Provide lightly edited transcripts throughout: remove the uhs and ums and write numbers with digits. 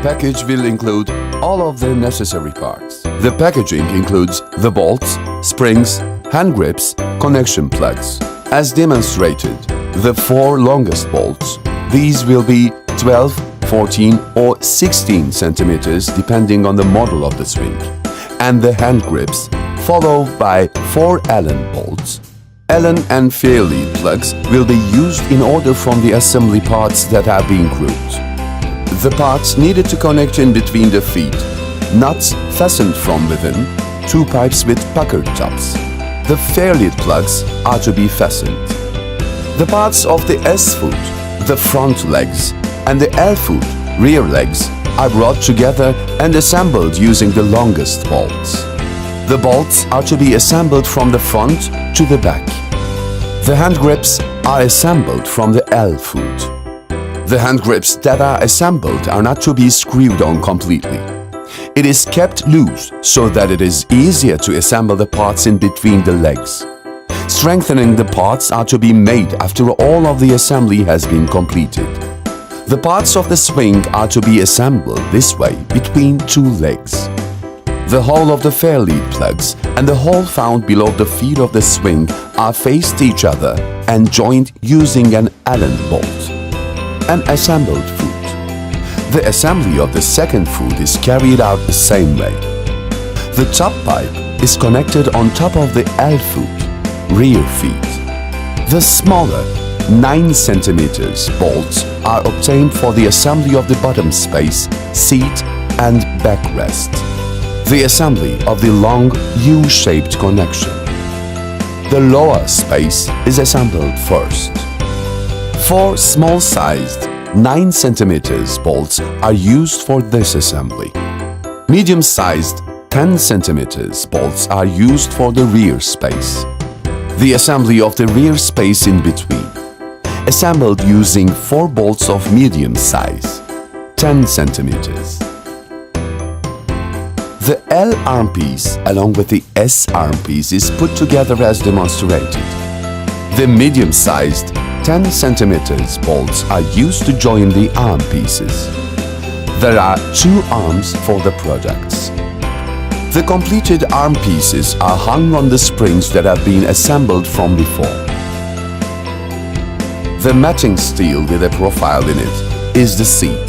package will include all of the necessary parts. The packaging includes the bolts, springs, hand grips, connection plugs. As demonstrated, the 4 longest bolts, these will be 12, 14 or 16 centimeters depending on the model of the swing, and the hand grips, followed by 4 Allen bolts. Allen and fairlead plugs will be used in order from the assembly parts that are being grouped. The parts needed to connect in between the feet, nuts fastened from within, 2 pipes with puckered tops. The fairlead plugs are to be fastened. The parts of the S foot, the front legs, and the L foot, rear legs, are brought together and assembled using the longest bolts. The bolts are to be assembled from the front to the back. The hand grips are assembled from the L foot. The hand grips that are assembled are not to be screwed on completely. It is kept loose so that it is easier to assemble the parts in between the legs. Strengthening the parts are to be made after all of the assembly has been completed. The parts of the swing are to be assembled this way between 2 legs. The hole of the fairlead plugs and the hole found below the feet of the swing are faced each other and joined using an Allen bolt. An assembled foot. The assembly of the second foot is carried out the same way. The top pipe is connected on top of the L foot, rear feet. The smaller 9 centimeters bolts are obtained for the assembly of the bottom space, seat and backrest. The assembly of the long U-shaped connection. The lower space is assembled first. 4 small-sized 9 centimeters bolts are used for this assembly. Medium-sized 10 centimeters bolts are used for the rear space. The assembly of the rear space in between. Assembled using 4 bolts of medium size, 10 centimeters. The L arm piece along with the S arm piece is put together as demonstrated. The medium-sized 10 centimeters bolts are used to join the arm pieces. There are 2 arms for the products. The completed arm pieces are hung on the springs that have been assembled from before. The matching steel with a profile in it is the seat.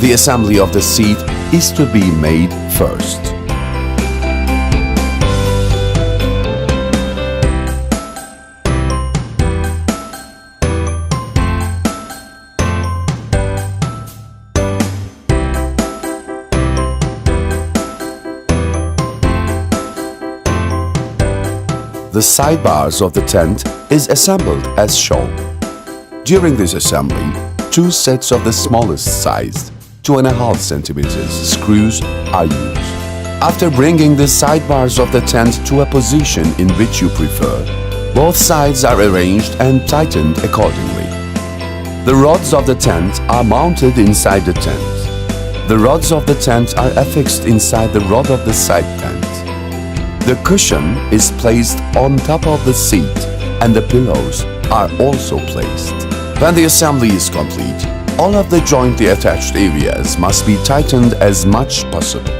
The assembly of the seat is to be made first. The sidebars of the tent is assembled as shown. During this assembly, 2 sets of the smallest sized 2.5 centimeters screws are used. After bringing the sidebars of the tent to a position in which you prefer, both sides are arranged and tightened accordingly. The rods of the tent are mounted inside the tent. The rods of the tent are affixed inside the rod of the side tent. The cushion is placed on top of the seat and the pillows are also placed. When the assembly is complete, all of the jointly attached areas must be tightened as much possible.